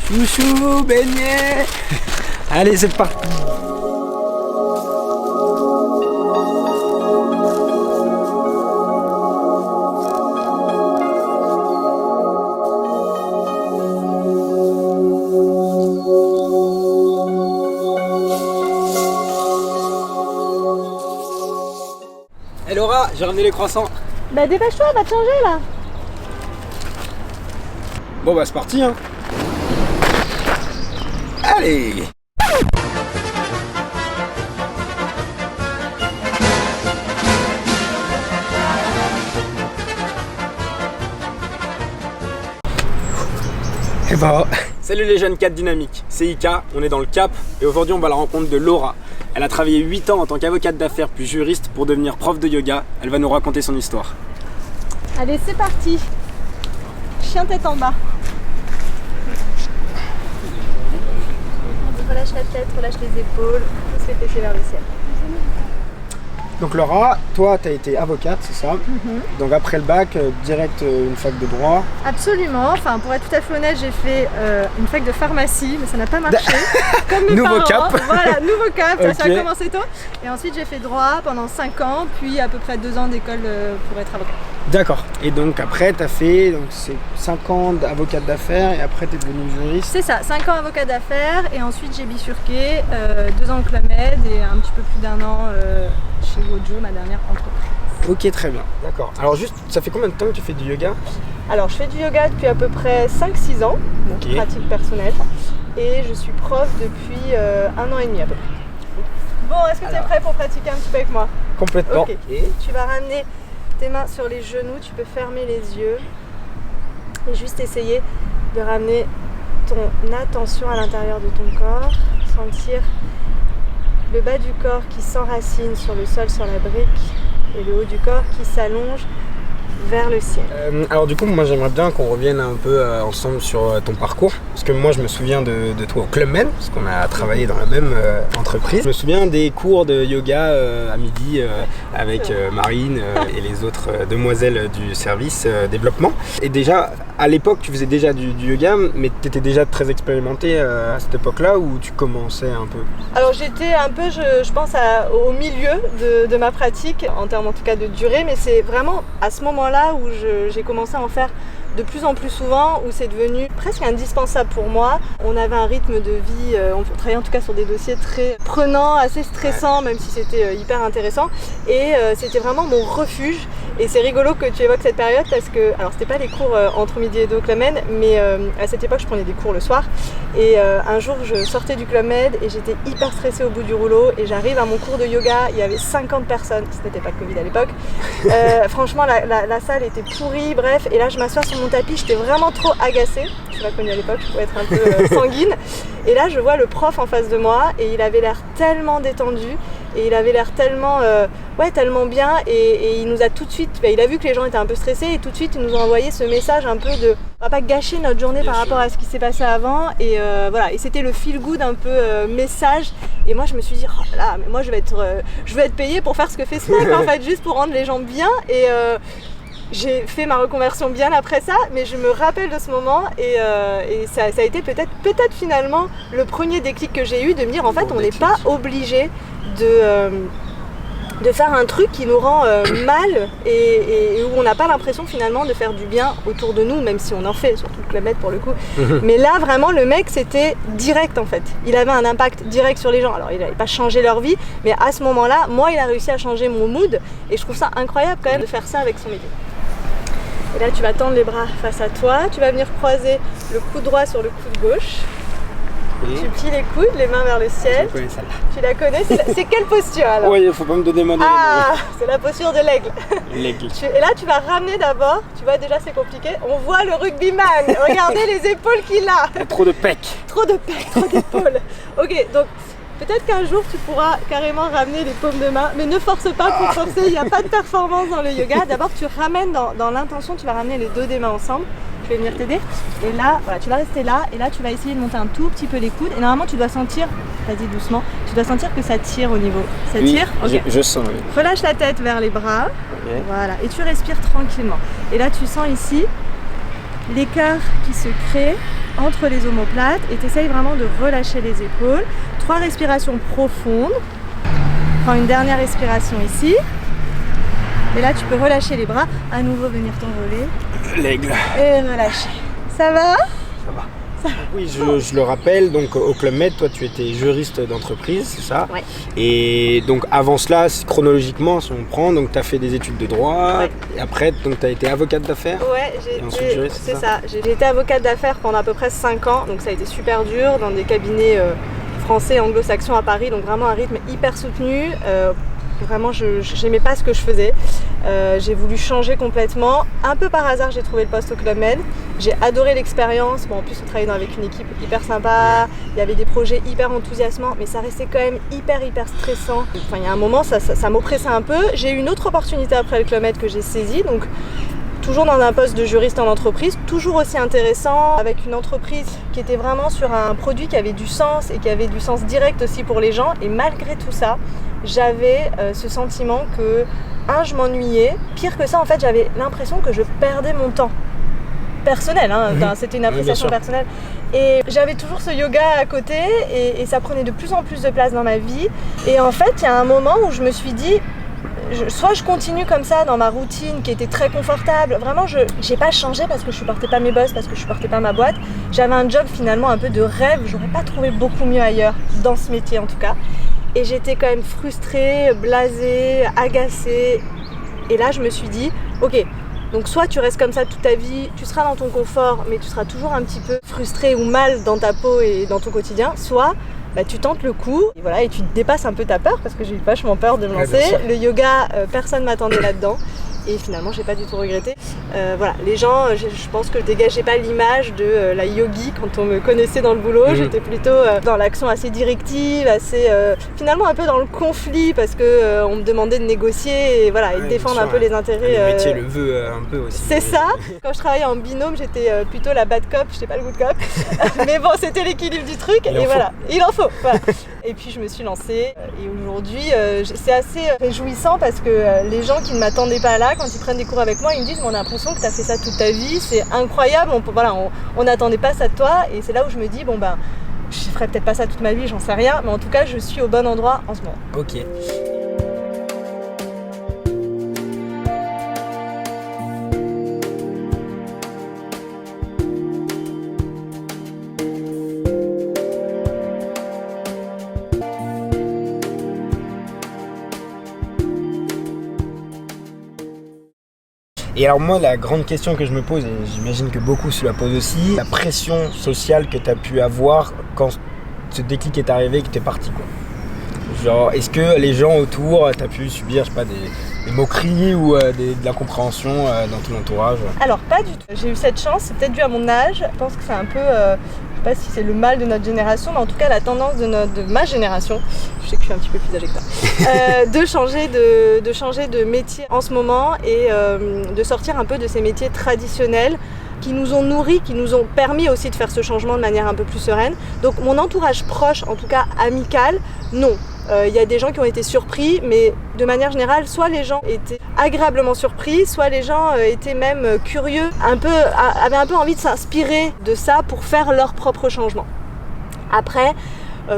Chouchou, beignet. Allez, c'est parti. Hé Laura, j'ai ramené les croissants. Bah dépêche-toi, va te changer là. Bon bah c'est parti hein. Allez. Et bah, salut les jeunes 4 dynamiques, c'est Ika, on est dans le Cap et aujourd'hui on va à la rencontre de Laura. Elle a travaillé 8 ans en tant qu'avocate d'affaires puis juriste pour devenir prof de yoga. Elle va nous raconter son histoire. Allez, c'est parti. Chien tête en bas. Relâche la tête, relâche les épaules, pousse les fessiers vers le ciel. Donc Laura, toi tu as été avocate, c'est ça? Donc après le bac, direct une fac de droit. Absolument, enfin pour être tout à fait honnête, j'ai fait une fac de pharmacie, mais ça n'a pas marché. Comme mes Nouveau parents. cap. Voilà, nouveau cap, Okay. ça a commencé tôt. Et ensuite j'ai fait droit pendant 5 ans, puis à peu près 2 ans d'école pour être avocate. D'accord. Et donc après tu as fait donc, 5 ans d'avocate d'affaires et après tu es devenue juriste. C'est ça, 5 ans avocat d'affaires et ensuite j'ai bifurqué 2 ans au Club Med et un petit peu plus d'1 an chez Wojo, ma dernière entreprise. Ok, très bien, d'accord. Alors juste, ça fait combien de temps que tu fais du yoga? Alors je fais du yoga depuis à peu près 5-6 ans, donc Ok. pratique personnelle, et je suis prof depuis 1 an et demi à peu près. Bon, est-ce que tu es prêt pour pratiquer un petit peu avec moi? Complètement. Ok. Tu vas ramener tes mains sur les genoux, tu peux fermer les yeux et juste essayer de ramener ton attention à l'intérieur de ton corps, sentir le bas du corps qui s'enracine sur le sol, sur la brique, et le haut du corps qui s'allonge vers le ciel. Alors du coup, moi j'aimerais bien qu'on revienne un peu ensemble sur ton parcours. Parce que moi je me souviens de toi au Club Med, parce qu'on a travaillé dans la même entreprise. Je me souviens des cours de yoga à midi avec Marine et les autres demoiselles du service développement. Et déjà, à l'époque, tu faisais déjà du yoga, mais tu étais déjà très expérimentée à cette époque-là ou tu commençais un peu? Alors j'étais un peu, je pense, au milieu de ma pratique, en termes en tout cas de durée, mais c'est vraiment à ce moment-là où j'ai commencé à en faire de plus en plus souvent, où c'est devenu presque indispensable pour moi. On avait un rythme de vie, on travaillait en tout cas sur des dossiers très prenants, assez stressants, même si c'était hyper intéressant. Et c'était vraiment mon refuge. Et c'est rigolo que tu évoques cette période parce que, alors c'était pas les cours entre midi et 2 au Club Med, mais à cette époque je prenais des cours le soir. Et un jour je sortais du Club Med et j'étais hyper stressée au bout du rouleau. Et j'arrive à mon cours de yoga, il y avait 50 personnes, ce n'était pas le Covid à l'époque. Franchement la salle était pourrie, bref. Et là je m'assois sur mon tapis, j'étais vraiment trop agacée. Tu m'as connue à l'époque, je pouvais être un peu sanguine. Et là je vois le prof en face de moi et il avait l'air tellement détendu. Et il avait l'air tellement, tellement bien et il nous a tout de suite, il a vu que les gens étaient un peu stressés et tout de suite il nous a envoyé ce message un peu de on va pas gâcher notre journée par rapport à ce qui s'est passé avant et voilà, et c'était le feel good un peu message et moi je me suis dit oh là mais moi je vais être payée pour faire ce que fait ce mec en fait, juste pour rendre les gens bien et j'ai fait ma reconversion bien après ça, mais je me rappelle de ce moment et ça a été peut-être finalement le premier déclic que j'ai eu de me dire en fait on n'est pas obligé de faire un truc qui nous rend mal et où on n'a pas l'impression finalement de faire du bien autour de nous, même si on en fait, surtout le Club Med pour le coup. Mais là vraiment le mec c'était direct en fait, il avait un impact direct sur les gens. Alors il n'avait pas changé leur vie, mais à ce moment-là, moi il a réussi à changer mon mood et je trouve ça incroyable quand même de faire ça avec son métier. Et là tu vas tendre les bras face à toi, tu vas venir croiser le coude droit sur le coude gauche. Tu plies les coudes, les mains vers le ciel. Je connais celle-là. Tu la connais? C'est quelle posture alors? Oui, il faut pas me donner mon nez. Ah, c'est la posture de l'aigle. L'aigle. Et là, tu vas ramener d'abord. Tu vois, déjà, c'est compliqué. On voit le rugbyman. Regardez les épaules qu'il a. Trop de pecs. Trop de pecs, trop d'épaules. Ok, donc peut-être qu'un jour, tu pourras carrément ramener les paumes de main. Mais ne force pas pour forcer. Il n'y a pas de performance dans le yoga. D'abord, tu ramènes dans l'intention, tu vas ramener les deux des mains ensemble. Je vais venir t'aider. Et là, voilà, tu vas rester là. Et là, tu vas essayer de monter un tout petit peu les coudes. Et normalement, tu dois sentir, vas-y doucement, tu dois sentir que ça tire au niveau. Ça tire? Ok. Je sens, oui. Relâche la tête vers les bras. Okay. Voilà. Et tu respires tranquillement. Et là, tu sens ici l'écart qui se crée entre les omoplates et tu essayes vraiment de relâcher les épaules. 3 respirations profondes. Prends une dernière respiration ici. Et là, tu peux relâcher les bras, à nouveau venir t'envoler. L'aigle. Et relâcher. Ça va ? Ça va. Oui, je le rappelle, donc au Club Med, toi tu étais juriste d'entreprise, c'est ça ? Ouais. Et donc avant cela, chronologiquement, si on prend, donc tu as fait des études de droit, Ouais. et après tu as été avocate d'affaires ? Ouais, ensuite juriste, c'est ça. J'ai été avocate d'affaires pendant à peu près 5 ans, donc ça a été super dur dans des cabinets français, anglo-saxons à Paris, donc vraiment un rythme hyper soutenu. Vraiment, je n'aimais pas ce que je faisais. J'ai voulu changer complètement. Un peu par hasard, j'ai trouvé le poste au Club Med. J'ai adoré l'expérience. Bon, en plus, on travaillait avec une équipe hyper sympa. Il y avait des projets hyper enthousiasmants, mais ça restait quand même hyper stressant. Enfin, il y a un moment, ça m'oppressait un peu. J'ai eu une autre opportunité après le Club Med que j'ai saisie. Donc, toujours dans un poste de juriste en entreprise, toujours aussi intéressant, avec une entreprise qui était vraiment sur un produit qui avait du sens et qui avait du sens direct aussi pour les gens. Et malgré tout ça, j'avais ce sentiment que, je m'ennuyais. Pire que ça, en fait, j'avais l'impression que je perdais mon temps. Personnel, hein, c'était une appréciation personnelle. Et j'avais toujours ce yoga à côté et ça prenait de plus en plus de place dans ma vie. Et en fait, il y a un moment où je me suis dit, soit je continue comme ça dans ma routine qui était très confortable. Vraiment, je n'ai pas changé parce que je supportais pas mes boss, parce que je supportais pas ma boîte. J'avais un job finalement un peu de rêve. J'aurais pas trouvé beaucoup mieux ailleurs, dans ce métier en tout cas. Et j'étais quand même frustrée, blasée, agacée. Et là, je me suis dit, ok, donc soit tu restes comme ça toute ta vie, tu seras dans ton confort, mais tu seras toujours un petit peu frustrée ou mal dans ta peau et dans ton quotidien. Soit tu tentes le coup et, voilà, et tu dépasses un peu ta peur, parce que j'ai eu vachement peur de me lancer. Le yoga, personne m'attendait là-dedans. Et finalement, j'ai pas du tout regretté. Voilà, les gens, je pense que je dégageais pas l'image de la yogi quand on me connaissait dans le boulot. J'étais plutôt dans l'action assez directive, assez finalement un peu dans le conflit, parce que on me demandait de négocier et voilà, et de défendre un peu les intérêts. Le métier le veut un peu aussi. C'est ça. Quand je travaillais en binôme, j'étais plutôt la bad cop, j'étais pas le good cop. Mais bon, c'était l'équilibre du truc et voilà, il en faut. Voilà. Et puis je me suis lancée et aujourd'hui c'est assez réjouissant parce que les gens qui ne m'attendaient pas là, quand ils prennent des cours avec moi, ils me disent on a l'impression que tu as fait ça toute ta vie, c'est incroyable, on n'attendait pas ça de toi. Et c'est là où je me dis je ferai peut-être pas ça toute ma vie, j'en sais rien, mais en tout cas je suis au bon endroit en ce moment. Ok. Et alors moi, la grande question que je me pose, et j'imagine que beaucoup se la posent aussi, la pression sociale que tu as pu avoir quand ce déclic est arrivé et que tu es parti, quoi. Genre, est-ce que les gens autour, tu as pu subir, je sais pas, des moqueries ou de l'incompréhension dans ton entourage ? Alors pas du tout. J'ai eu cette chance, c'est peut-être dû à mon âge. Je pense que c'est un peu, je sais pas si c'est le mal de notre génération, mais en tout cas la tendance de ma génération, je sais que je suis un petit peu plus âgée que toi, de changer de métier en ce moment et de sortir un peu de ces métiers traditionnels qui nous ont nourris, qui nous ont permis aussi de faire ce changement de manière un peu plus sereine. Donc mon entourage proche, en tout cas amical, non. Il y a des gens qui ont été surpris, mais de manière générale, soit les gens étaient agréablement surpris, soit les gens étaient même curieux, avaient un peu envie de s'inspirer de ça pour faire leur propre changement. Après,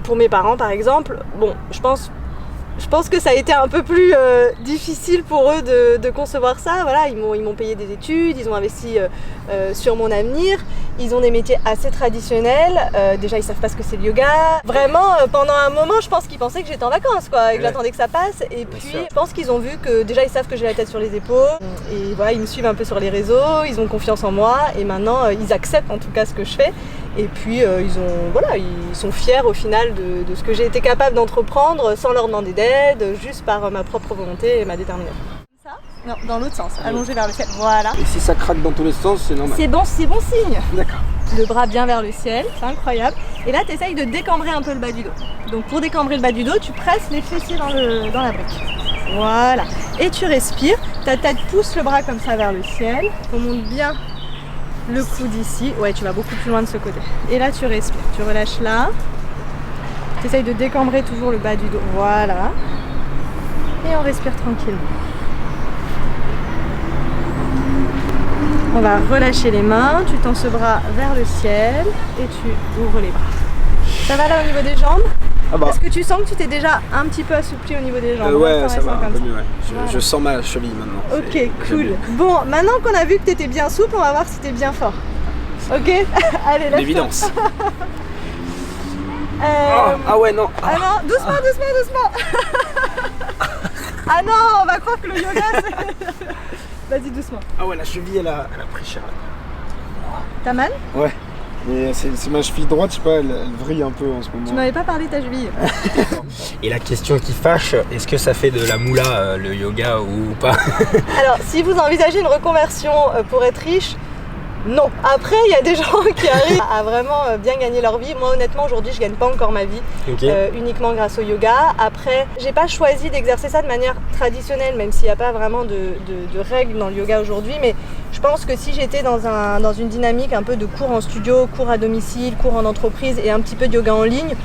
pour mes parents par exemple, je pense que ça a été un peu plus difficile pour eux de concevoir ça. Voilà, ils m'ont payé des études, ils ont investi sur mon avenir. Ils ont des métiers assez traditionnels. Déjà, ils savent pas ce que c'est le yoga. Vraiment, pendant un moment, je pense qu'ils pensaient que j'étais en vacances, quoi, et que j'attendais que ça passe. Et puis, je pense qu'ils ont vu que déjà, ils savent que j'ai la tête sur les épaules. Et voilà, ils me suivent un peu sur les réseaux. Ils ont confiance en moi. Et maintenant, ils acceptent en tout cas ce que je fais. Et puis, ils sont fiers au final de ce que j'ai été capable d'entreprendre sans leur demander d'aide, juste par ma propre volonté et ma détermination. Ça ? Non, dans l'autre sens, allongé vers le ciel. Voilà. Et si ça craque dans tous les sens, c'est normal. C'est bon signe. D'accord. Le bras bien vers le ciel, c'est incroyable. Et là, tu essayes de décambrer un peu le bas du dos. Donc pour décambrer le bas du dos, tu presses les fessiers dans la brique. Voilà. Et tu respires. Ta tête pousse le bras comme ça vers le ciel. On monte bien le coude ici. Ouais, tu vas beaucoup plus loin de ce côté. Et là, tu respires. Tu relâches là. Tu essayes de décambrer toujours le bas du dos. Voilà. Et on respire tranquillement. On va relâcher les mains, tu tends ce bras vers le ciel et tu ouvres les bras. Ça va là au niveau des jambes? Est-ce que tu sens que tu t'es déjà un petit peu assoupli au niveau des jambes? Ouais, ça va un peu mieux. Ouais. Je sens ma cheville maintenant. Ok, cool. Bon, maintenant qu'on a vu que tu étais bien souple, on va voir si tu es bien fort. Ok. Allez, lève-toi. L'évidence. Ah ouais, non. Ah non, doucement. Ah non, on va croire que le yoga c'est... Vas-y, doucement. Ah ouais, la cheville elle a pris cher. T'as mal? Ouais. Mais c'est ma cheville droite, je sais pas, elle vrille un peu en ce moment. Tu m'avais pas parlé de ta cheville. Et la question qui fâche, est-ce que ça fait de la moula le yoga ou pas? Alors, si vous envisagez une reconversion pour être riche, non. Après, il y a des gens qui arrivent à vraiment bien gagner leur vie. Moi, honnêtement, aujourd'hui, je gagne pas encore ma vie uniquement grâce au yoga. Après, j'ai pas choisi d'exercer ça de manière traditionnelle, même s'il n'y a pas vraiment de règles dans le yoga aujourd'hui. Mais je pense que si j'étais dans une dynamique un peu de cours en studio, cours à domicile, cours en entreprise et un petit peu de yoga en ligne,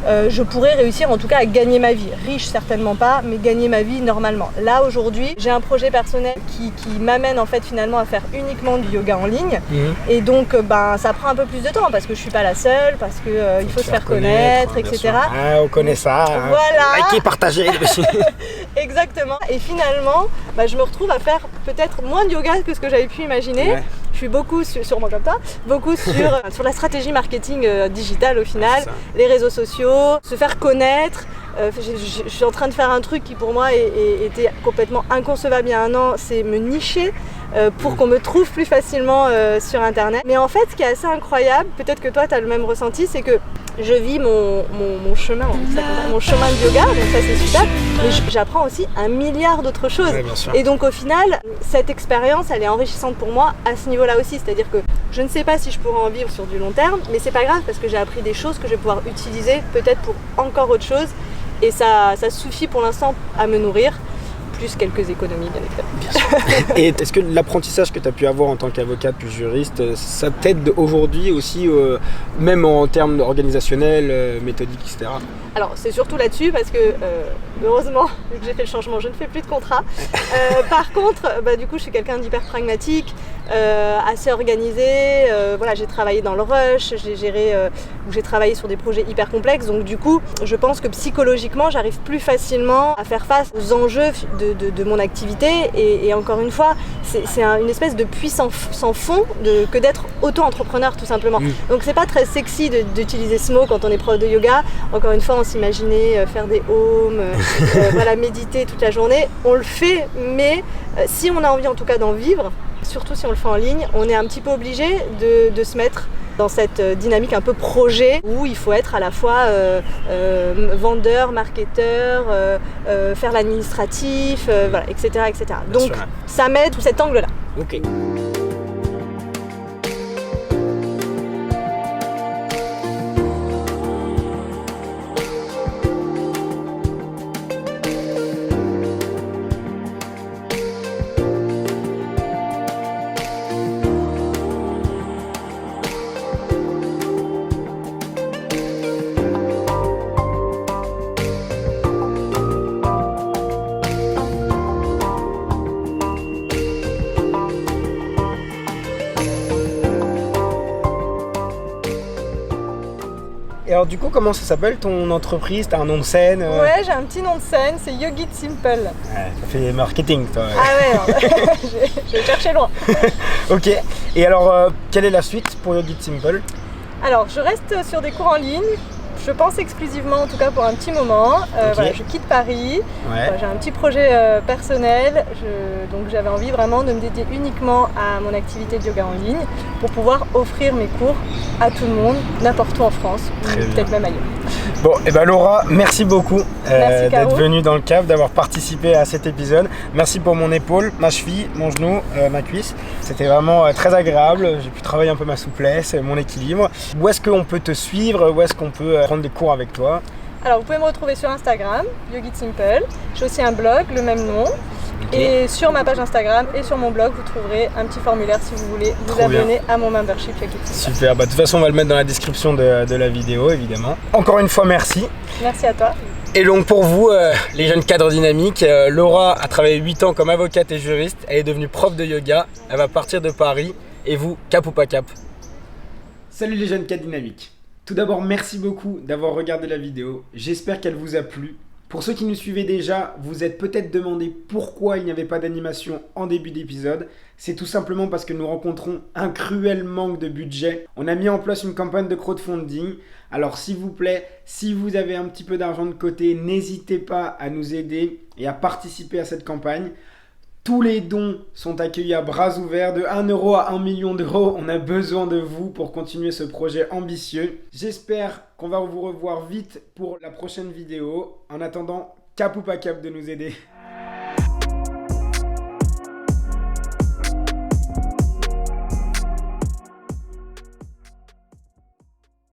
je pourrais réussir en tout cas à gagner ma vie. Riche, certainement pas, mais gagner ma vie normalement. Là, aujourd'hui, j'ai un projet personnel qui m'amène en fait finalement à faire uniquement du yoga en ligne. Et donc ça prend un peu plus de temps parce que je suis pas la seule, parce que il faut se faire connaître, etc. Ah, on connaît ça. Voilà. Liker, partager. Exactement. Et finalement, je me retrouve à faire peut-être moins de yoga que ce que j'avais pu imaginer. Ouais. Je suis beaucoup, sûrement comme toi, beaucoup sur la stratégie marketing digitale au final, les réseaux sociaux, se faire connaître. Je suis en train de faire un truc qui pour moi était complètement inconcevable il y a un an, c'est me nicher pour qu'on me trouve plus facilement sur internet. Mais en fait, ce qui est assez incroyable, peut-être que toi tu as le même ressenti, c'est que je vis mon chemin, mon chemin de yoga, donc ça c'est super, mais j'apprends aussi un milliard d'autres choses. Ouais, bien sûr. Et donc au final, cette expérience, elle est enrichissante pour moi à ce niveau-là aussi, c'est-à-dire que je ne sais pas si je pourrai en vivre sur du long terme, mais c'est pas grave parce que j'ai appris des choses que je vais pouvoir utiliser peut-être pour encore autre chose, et ça suffit pour l'instant à me nourrir. Plus quelques économies, bien évidemment. Bien sûr. Et est-ce que l'apprentissage que tu as pu avoir en tant qu'avocate puis juriste, ça t'aide aujourd'hui aussi, même en termes organisationnels, méthodiques, etc. Alors c'est surtout là-dessus parce que heureusement, vu que j'ai fait le changement, je ne fais plus de contrat. Par contre, du coup je suis quelqu'un d'hyper pragmatique, assez organisé. Voilà, j'ai travaillé dans le rush, j'ai travaillé sur des projets hyper complexes. Donc du coup, je pense que psychologiquement, j'arrive plus facilement à faire face aux enjeux de mon activité. Et encore une fois, c'est une espèce de puits sans fond que d'être auto-entrepreneur tout simplement. Donc c'est pas très sexy d'utiliser ce mot quand on est prof de yoga. Encore une fois, on s'imaginait faire des ohms, voilà, méditer toute la journée. On le fait, mais si on a envie en tout cas d'en vivre, surtout si on le fait en ligne, on est un petit peu obligé de se mettre dans cette dynamique un peu projet où il faut être à la fois vendeur, marketeur, faire l'administratif, voilà, etc. Donc ça m'aide sous cet angle-là. Ok. Et alors du coup, comment ça s'appelle ton entreprise? T'as un nom de scène? Ouais, j'ai un petit nom de scène, c'est Yogit Simple. Ouais, ça fait marketing toi. Ah ouais, j'ai cherché loin. Ok, et alors quelle est la suite pour Yogit Simple? Alors je reste sur des cours en ligne. Je pense exclusivement, en tout cas pour un petit moment. Voilà, je quitte Paris. Ouais. J'ai un petit projet personnel. Donc j'avais envie vraiment de me dédier uniquement à mon activité de yoga en ligne pour pouvoir offrir mes cours à tout le monde, n'importe où en France, ou peut-être même ailleurs. Bon, et ben Laura, merci beaucoup d'être venue dans le cave, d'avoir participé à cet épisode. Merci pour mon épaule, ma cheville, mon genou, ma cuisse. C'était vraiment très agréable. J'ai pu travailler un peu ma souplesse, mon équilibre. Où est-ce qu'on peut te suivre? Où est-ce qu'on peut prendre des cours avec toi? Alors vous pouvez me retrouver sur Instagram, Yogit Simple. J'ai aussi un blog, le même nom. Et sur ma page Instagram et sur mon blog, vous trouverez un petit formulaire si vous voulez vous abonner à mon membership Yogit Simple. Super, de toute façon on va le mettre dans la description de la vidéo évidemment. Encore une fois merci. Merci à toi. Et donc pour vous, les jeunes cadres dynamiques, Laura a travaillé 8 ans comme avocate et juriste, elle est devenue prof de yoga, elle va partir de Paris, et vous, cap ou pas cap? Salut les jeunes cadres dynamiques. Tout d'abord, merci beaucoup d'avoir regardé la vidéo, j'espère qu'elle vous a plu. Pour ceux qui nous suivaient déjà, vous êtes peut-être demandé pourquoi il n'y avait pas d'animation en début d'épisode. C'est tout simplement parce que nous rencontrons un cruel manque de budget. On a mis en place une campagne de crowdfunding. Alors s'il vous plaît, si vous avez un petit peu d'argent de côté, n'hésitez pas à nous aider et à participer à cette campagne. Tous les dons sont accueillis à bras ouverts, de 1 euro à 1 million d'euros. On a besoin de vous pour continuer ce projet ambitieux. J'espère qu'on va vous revoir vite pour la prochaine vidéo. En attendant, cap ou pas cap de nous aider.